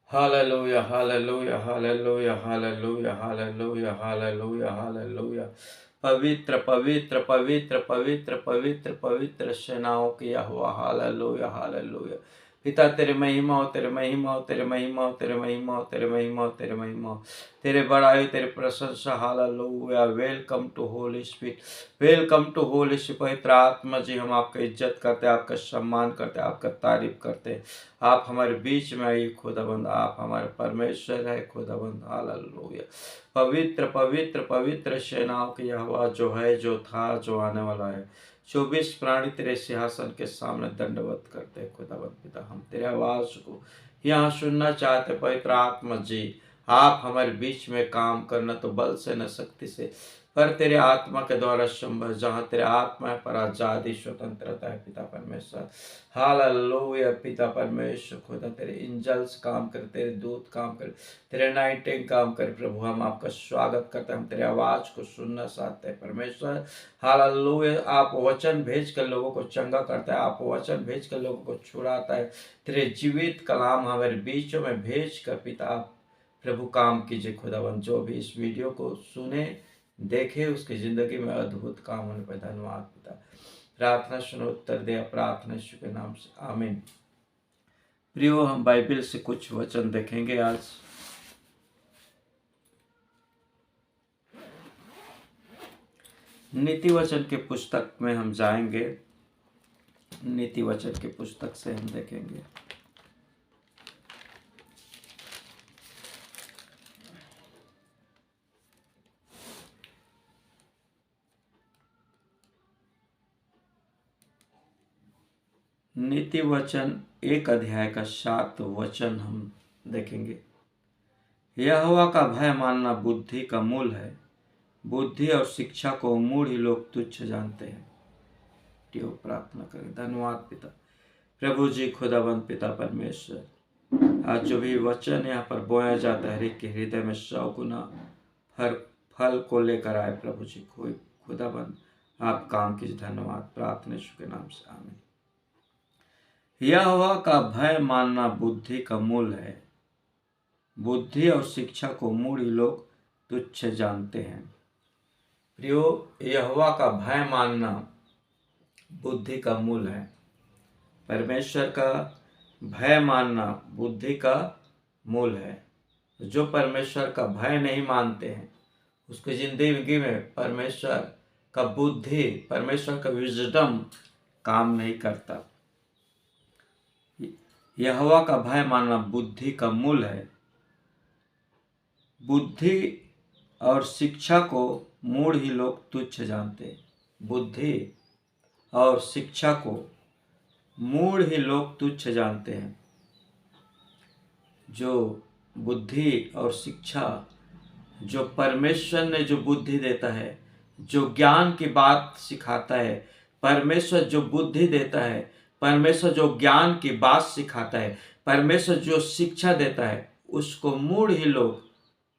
Hallelujah hallelujah hallelujah hallelujah hallelujah hallelujah hallelujah. पवित्र पवित्र पवित्र पवित्र पवित्र पवित्र सेनाओं की यहोवा। Hallelujah hallelujah. पिता तेरे महिमा हो, तेरे महिमा हो, तेरे महिमा हो, तेरे महिमा हो, तेरे महिमा हो, तेरे महिमा हो, तेरे बड़ाई, तेरे प्रशंसा। Hallelujah. Welcome to Holy Spirit, welcome to Holy Spirit. पवित्र आत्मा जी, हम आपका इज्जत करते हैं, आपका सम्मान करते हैं, आपका तारीफ करते हैं। आप हमारे बीच में आइए खुदाबंद, आप हमारे परमेश्वर है खुदाबंद। हालेलुया। पवित्र पवित्र पवित्र सेनाओं की यहोवा, जो है, जो था, जो आने वाला है। 24 प्राणी तेरे सिंहासन के सामने दंडवत करते हैं खुदाबंद पिता। हम तेरे आवाज को यहाँ सुनना चाहते। पवित्र आत्मा जी, आप हमारे बीच में काम करना, तो बल से न शक्ति से, पर तेरे आत्मा के द्वारा संभव। जहाँ तेरे आत्मा है पर आजादी स्वतंत्रता है पिता परमेश्वर। हालेलुया। पिता परमेश्वर खुदा, तेरे इंजल्स काम करे, तेरे दूत काम करे, तेरे नाइटिंग काम करे। प्रभु, हम आपका स्वागत करते हैं, हम तेरे आवाज को सुनना चाहते हैं परमेश्वर। हालेलुया। आप वचन भेज कर लोगों को चंगा करता है, आप वचन भेज कर लोगों को छुड़ाता है। तेरे जीवित कलाम हमारे बीचों में भेज कर पिता आप प्रभु काम कीजिए खुदावन। जो भी इस वीडियो को सुने देखे, उसकी जिंदगी में अद्भुत काम होने पर धन्यवाद पिता। प्रार्थना सुनो, उत्तर दे, प्रार्थना यीशु के नाम से, आमीन। प्रियो, हम बाइबल से कुछ वचन देखेंगे आज। नीति वचन के पुस्तक में हम जाएंगे। नीति वचन के पुस्तक से हम देखेंगे नीति वचन 1 अध्याय का 7 वचन हम देखेंगे। यहोवा का भय मानना बुद्धि का मूल है, बुद्धि और शिक्षा को मूढ़ ही लोग तुच्छ जानते हैं। प्रार्थना करें। धन्यवाद पिता। प्रभु जी, खुदाबंद पिता परमेश्वर, आज जो भी वचन यहाँ पर बोया जाता है, हर के हृदय में 100 गुना फल को लेकर आए। प्रभु जी, खुदाबंद आप काम कीजिए। धन्यवाद। प्रार्थना यीशु के नाम से, आमीन। यहोवा का भय मानना बुद्धि का मूल है, बुद्धि और शिक्षा को मूढ़ लोग तुच्छ जानते हैं। प्रियो, यहोवा का भय मानना बुद्धि का मूल है। परमेश्वर का भय मानना बुद्धि का मूल है। जो परमेश्वर का भय नहीं मानते हैं, उसकी जिंदगी में परमेश्वर का बुद्धि, परमेश्वर का विजडम काम नहीं करता। यहोवा का भय मानना बुद्धि का मूल है, बुद्धि और शिक्षा को मूढ़ ही लोग तुच्छ जानते हैं। बुद्धि और शिक्षा को मूढ़ ही लोग तुच्छ जानते हैं। जो बुद्धि और शिक्षा, जो परमेश्वर ने जो बुद्धि देता है, जो ज्ञान की बात सिखाता है, परमेश्वर जो बुद्धि देता है, परमेश्वर जो ज्ञान की बात सिखाता है, परमेश्वर जो शिक्षा देता है, उसको मूढ़ ही लोग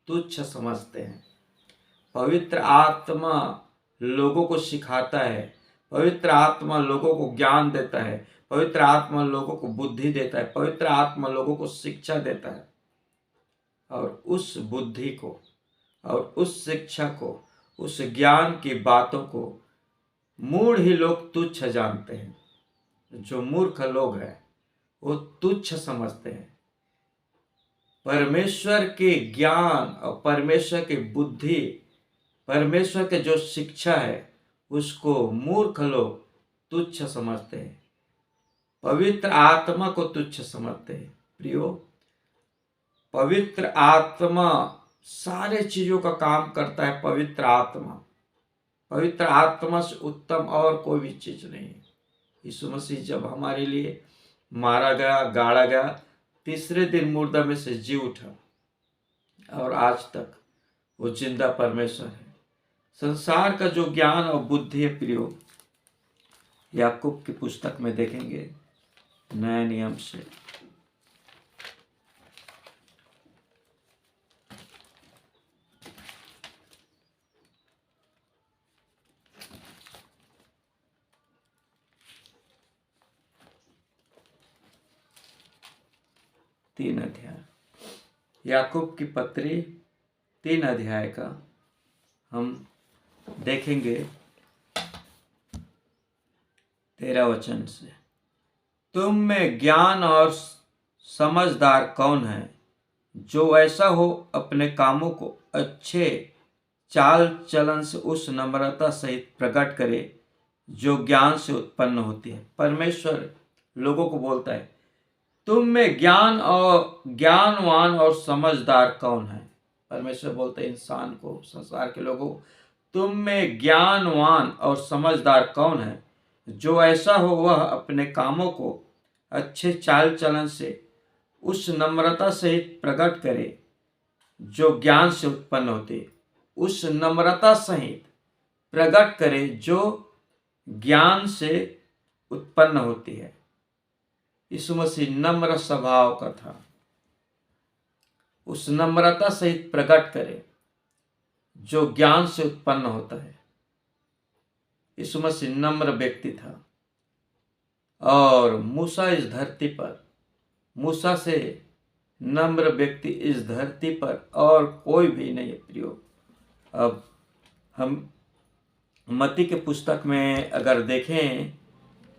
तुच्छ समझते हैं। पवित्र आत्मा लोगों को सिखाता है, पवित्र आत्मा लोगों को ज्ञान देता है, पवित्र आत्मा लोगों को बुद्धि देता है, पवित्र आत्मा लोगों को शिक्षा देता है। और उस बुद्धि को और उस शिक्षा को, उस ज्ञान की बातों को मूढ़ ही लोग तुच्छ जानते हैं। जो मूर्ख लोग हैं वो तुच्छ समझते हैं। परमेश्वर के ज्ञान और परमेश्वर की बुद्धि, परमेश्वर के जो शिक्षा है, उसको मूर्ख लोग तुच्छ समझते हैं, पवित्र आत्मा को तुच्छ समझते हैं। प्रियो, पवित्र आत्मा सारे चीजों का काम करता है। पवित्र आत्मा से उत्तम और कोई भी चीज नहीं है। यीशु मसीह जब हमारे लिए मारा गया, गाड़ा गया, तीसरे दिन मुर्दा में से जी उठा और आज तक वो जिंदा परमेश्वर है। संसार का जो ज्ञान और बुद्धि है प्रियो, याकूब की पुस्तक में देखेंगे नए नियम से, तीन अध्याय याकूब की पत्री 3 अध्याय का हम देखेंगे 13 वचन से। तुम में ज्ञान और समझदार कौन है, जो ऐसा हो अपने कामों को अच्छे चाल चलन से उस नम्रता सहित प्रकट करे जो ज्ञान से उत्पन्न होती है। परमेश्वर लोगों को बोलता है, तुम में ज्ञानवान और समझदार कौन है। परमेश्वर बोलते हैं इंसान को, संसार के लोगों को, तुम में ज्ञानवान और समझदार कौन है, जो ऐसा हो वह अपने कामों को अच्छे चाल चलन से उस नम्रता सहित प्रकट करे जो ज्ञान से उत्पन्न होती है। उस नम्रता सहित प्रकट करे जो ज्ञान से उत्पन्न होती है। यीशु मसीह नम्र स्वभाव का था। उस नम्रता सहित प्रकट करे जो ज्ञान से उत्पन्न होता है। यीशु मसीह नम्र व्यक्ति था और मूसा इस धरती पर, मूसा से नम्र व्यक्ति इस धरती पर और कोई भी नहीं है प्रियो। अब हम मत्ती के पुस्तक में अगर देखें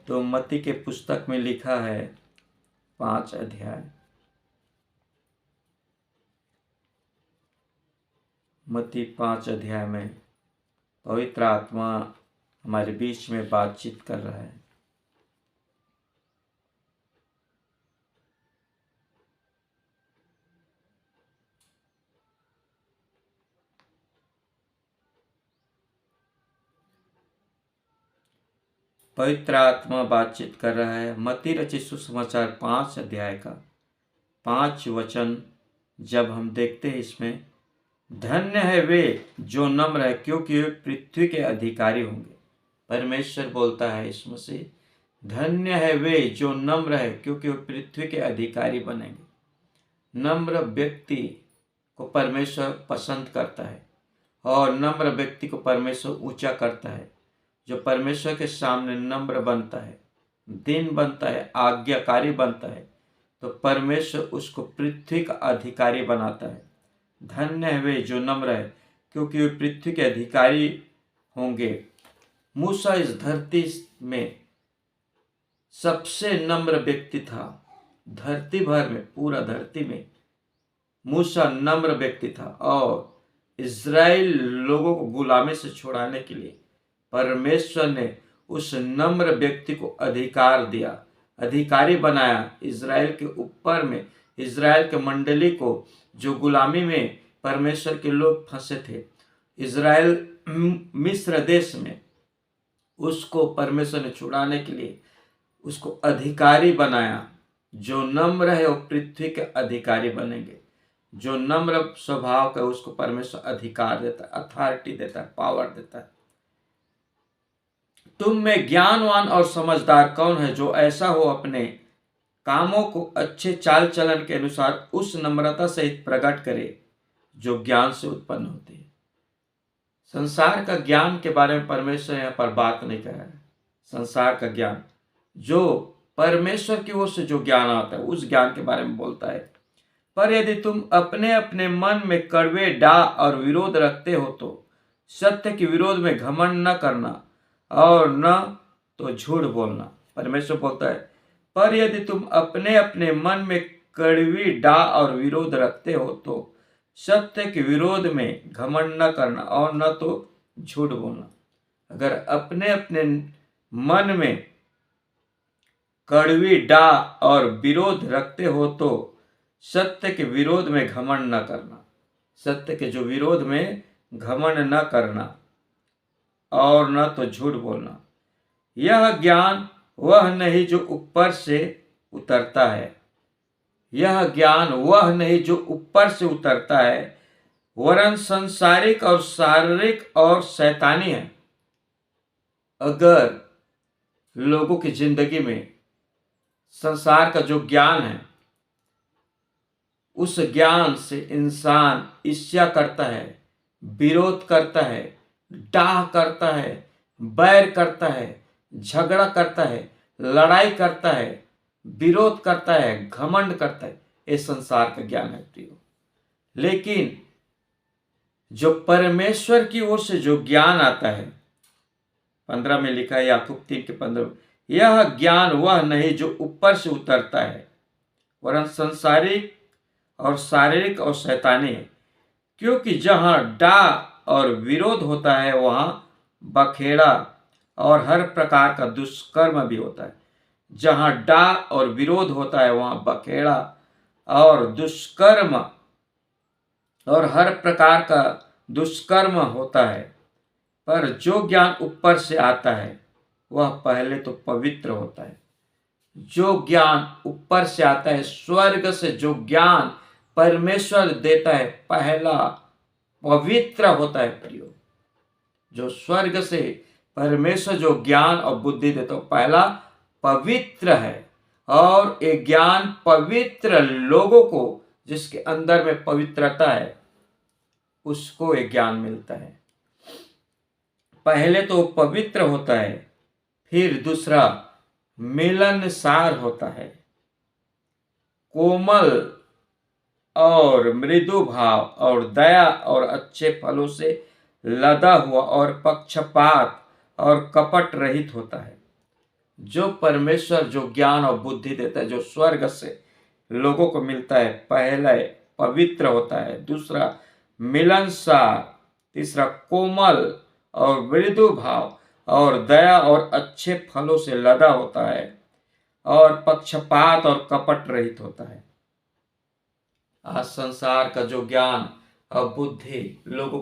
तो मत्ती के पुस्तक में लिखा है 5 अध्याय, मत्ती 5 अध्याय में पवित्र आत्मा हमारे बीच में बातचीत कर रहा है। पवित्र आत्मा बातचीत कर रहा है। मत्ती रचित सुसमाचार 5 अध्याय का 5 वचन जब हम देखते हैं, इसमें धन्य है वे जो नम्र है, क्योंकि वे पृथ्वी के अधिकारी होंगे। परमेश्वर बोलता है इस मसीह, धन्य है वे जो नम्र है, क्योंकि वे पृथ्वी के अधिकारी बनेंगे। नम्र व्यक्ति को परमेश्वर पसंद करता है और नम्र व्यक्ति को परमेश्वर ऊंचा करता है। जो परमेश्वर के सामने नम्र बनता है, दीन बनता है, आज्ञाकारी बनता है, तो परमेश्वर उसको पृथ्वी का अधिकारी बनाता है। धन्य है वे जो नम्र है, क्योंकि वे पृथ्वी के अधिकारी होंगे। मूसा इस धरती में सबसे नम्र व्यक्ति था। धरती भर में, पूरा धरती में मूसा नम्र व्यक्ति था और इज़राइल लोगों को गुलामी से छुड़ाने के लिए परमेश्वर ने उस नम्र व्यक्ति को अधिकार दिया, अधिकारी बनाया इज़राइल के ऊपर में। इज़राइल के मंडली को, जो गुलामी में परमेश्वर के लोग फंसे थे, इज़राइल मिस्र देश में, उसको परमेश्वर ने छुड़ाने के लिए उसको अधिकारी बनाया। जो नम्र है वो पृथ्वी के अधिकारी बनेंगे। जो नम्र स्वभाव का उसको परमेश्वर अधिकार देता है, अथॉरिटी देता है, पावर देता है। तुम में ज्ञानवान और समझदार कौन है, जो ऐसा हो अपने कामों को अच्छे चाल चलन के अनुसार उस नम्रता सहित प्रकट करे जो ज्ञान से उत्पन्न होती है। संसार का ज्ञान के बारे में परमेश्वर यहाँ पर बात नहीं कर रहा है। संसार का ज्ञान, जो परमेश्वर की ओर से जो ज्ञान आता है, उस ज्ञान के बारे में बोलता है। पर यदि तुम अपने अपने मन में कड़वे डाह और विरोध रखते हो, तो सत्य के विरोध में घमंड न करना और न तो झूठ बोलना। परमेश्वर बोलता है, पर यदि तुम अपने अपने मन में कड़वी डाह और विरोध रखते हो, तो सत्य के विरोध में घमंड न करना और न तो झूठ बोलना। अगर अपने अपने मन में कड़वी डाह और विरोध रखते हो, तो सत्य के विरोध में घमंड न करना। सत्य के जो विरोध में घमंड न करना और न तो झूठ बोलना। यह ज्ञान वह नहीं जो ऊपर से उतरता है। यह ज्ञान वह नहीं जो ऊपर से उतरता है, वरन संसारिक और शारीरिक और शैतानी है। अगर लोगों की जिंदगी में संसार का जो ज्ञान है, उस ज्ञान से इंसान ईर्ष्या करता है, विरोध करता है, डाह करता है, बैर करता है, झगड़ा करता है, लड़ाई करता है, विरोध करता है, घमंड करता है, ये संसार का ज्ञान है प्रियो। लेकिन जो परमेश्वर की ओर से जो ज्ञान आता है, 15 में लिखा है, याकूब 3:15, यह ज्ञान वह नहीं जो ऊपर से उतरता है, वरन संसारिक और शारीरिक और शैतानी है। क्योंकि जहाँ डाह और विरोध होता है वहाँ बखेड़ा और हर प्रकार का दुष्कर्म भी होता है। जहाँ डाह और विरोध होता है वहाँ बखेड़ा और दुष्कर्म और हर प्रकार का दुष्कर्म होता है। पर जो ज्ञान ऊपर से आता है वह पहले तो पवित्र होता है। जो ज्ञान ऊपर से आता है, स्वर्ग से जो ज्ञान परमेश्वर देता है, पहला पवित्र होता है प्रियो। जो स्वर्ग से परमेश्वर जो ज्ञान और बुद्धि देता है पहला पवित्र है, और ये ज्ञान पवित्र लोगों को, जिसके अंदर में पवित्रता है, उसको ये ज्ञान मिलता है। पहले तो पवित्र होता है, फिर दूसरा मिलनसार होता है, कोमल और मृदु भाव और दया और अच्छे फलों से लदा हुआ और पक्षपात और कपट रहित होता है। जो परमेश्वर जो ज्ञान और बुद्धि देता है, जो स्वर्ग से लोगों को मिलता है, पहला पवित्र होता है, दूसरा मिलनसार, तीसरा कोमल और मृदु भाव और दया और अच्छे फलों से लदा होता है, और पक्षपात और कपट रहित होता है। आज संसार का जो ज्ञान और बुद्धि लोगों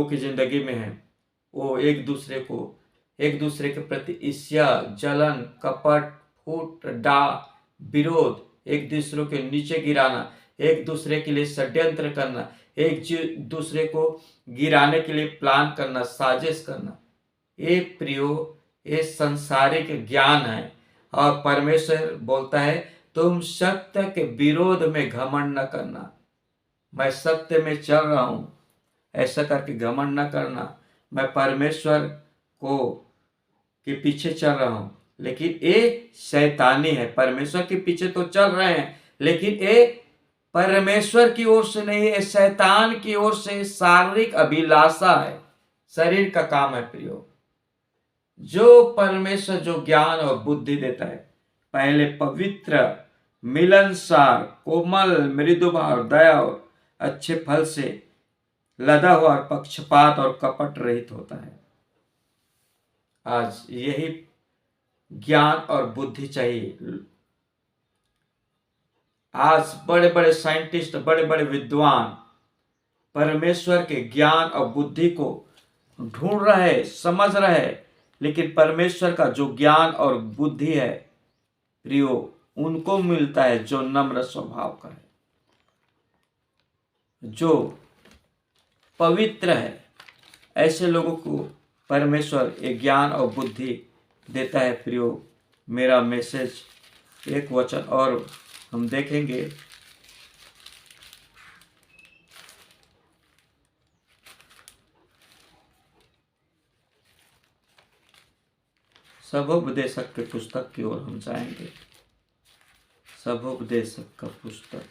की जिंदगी में है, वो एक दूसरे के प्रति ईर्ष्या, जलन, कपट, फूट, डाह, विरोध, एक दूसरे के नीचे गिराना, एक दूसरे के लिए षड्यंत्र करना, एक दूसरे को गिराने के लिए प्लान करना, साजिश करना, ये प्रियो ये संसारिक ज्ञान है। और परमेश्वर बोलता है तुम सत्य के विरोध में घमंड न करना। मैं सत्य में चल रहा हूं, ऐसा करके घमंड न करना। मैं परमेश्वर को के पीछे चल रहा हूं, लेकिन ये शैतानी है। परमेश्वर के पीछे तो चल रहे हैं, लेकिन ये परमेश्वर की ओर से नहीं, ये शैतान की ओर से शारीरिक अभिलाषा है, शरीर का काम है प्रियो। जो परमेश्वर जो ज्ञान और बुद्धि देता है, पहले पवित्र, मिलनसार, कोमल, मृदुभाव, दया और अच्छे फल से लदा हुआ और पक्षपात और कपट रहित होता है। आज यही ज्ञान और बुद्धि चाहिए। आज बड़े बड़े साइंटिस्ट, बड़े बड़े विद्वान परमेश्वर के ज्ञान और बुद्धि को ढूंढ रहे, समझ रहे, लेकिन परमेश्वर का जो ज्ञान और बुद्धि है प्रियो, उनको मिलता है जो नम्र स्वभाव का है, जो पवित्र है। ऐसे लोगों को परमेश्वर एक ज्ञान और बुद्धि देता है प्रियो। मेरा मैसेज एक वचन और हम देखेंगे, सभोपदेशक के पुस्तक की ओर हम जाएंगे। सभोपदेशक का पुस्तक,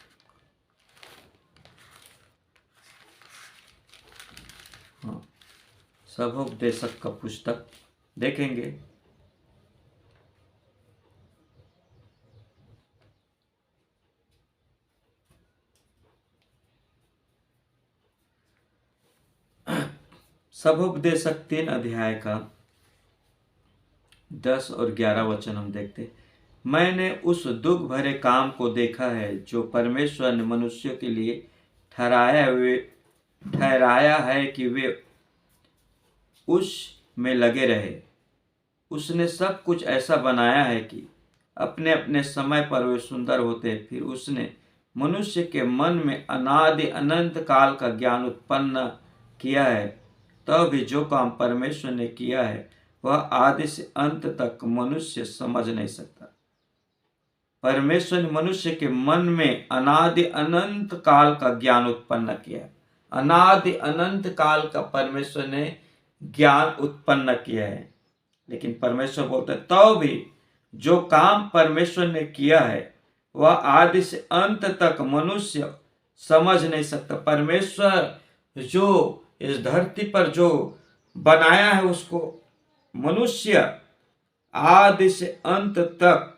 हाँ, सभोपदेशक का पुस्तक देखेंगे। सभोपदेशक 3 अध्याय का 10 और 11 वचन हम देखते। मैंने उस दुख भरे काम को देखा है जो परमेश्वर ने मनुष्यों के लिए ठहराया है कि वे उस में लगे रहे। उसने सब कुछ ऐसा बनाया है कि अपने अपने समय पर वे सुंदर होते। फिर उसने मनुष्य के मन में अनादि अनंत काल का ज्ञान उत्पन्न किया है। तब भी जो काम परमेश्वर ने किया है वह आदि से अंत तक मनुष्य समझ नहीं सकता। परमेश्वर ने मनुष्य के मन में अनादि अनंत काल का ज्ञान उत्पन्न किया। अनादि अनंत काल का परमेश्वर ने ज्ञान उत्पन्न किया है। लेकिन परमेश्वर बोलते हैं तो भी जो काम परमेश्वर ने किया है वह आदि से अंत तक मनुष्य समझ नहीं सकता। परमेश्वर जो इस धरती पर जो बनाया है उसको मनुष्य आदि से अंत तक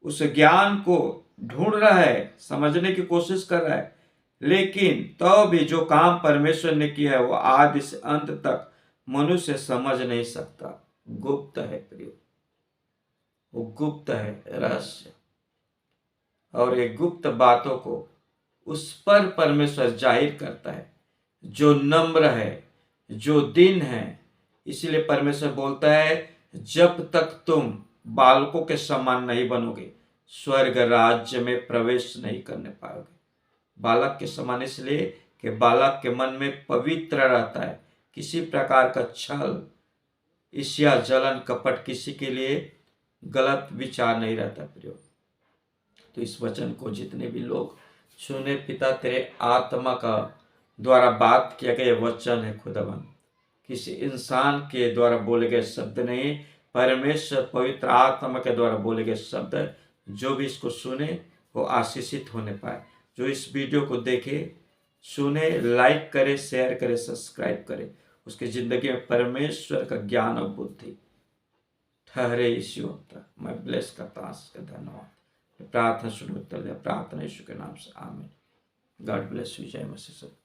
उस ज्ञान को ढूंढ रहा है, समझने की कोशिश कर रहा है, लेकिन तो भी जो काम परमेश्वर ने किया है वो आदि से अंत तक मनुष्य समझ नहीं सकता। गुप्त है प्रिय, वो गुप्त है, रहस्य। और ये गुप्त बातों को उस पर परमेश्वर जाहिर करता है जो नम्र है, जो दीन है। इसलिए परमेश्वर बोलता है जब तक तुम बालकों के समान नहीं बनोगे स्वर्ग राज्य में प्रवेश नहीं करने पाओगे। बालक के समान इसलिए कि बालक के मन में पवित्र रहता है, किसी प्रकार का छल, ईर्ष्या, जलन, कपट, किसी के लिए गलत विचार नहीं रहता प्रियो। तो इस वचन को जितने भी लोग सुने, पिता तेरे आत्मा का द्वारा बात किया गया वचन है खुदावन, किसी इंसान के द्वारा बोले गए शब्द नहीं, परमेश्वर पवित्र आत्मा के द्वारा बोले गए शब्द है। जो भी इसको सुने वो आशीषित होने पाए। जो इस वीडियो को देखे, सुने, लाइक करे, शेयर करे, सब्सक्राइब करे, उसकी जिंदगी में परमेश्वर का ज्ञान और बुद्धि ठहरे इसी वक्त। मैं ब्लेस करता हूँ, धन्यवाद। प्रार्थना सुनो, उत्तर दिया, प्रार्थना यीशु के नाम से, आमीन। God bless you. जय मसीह।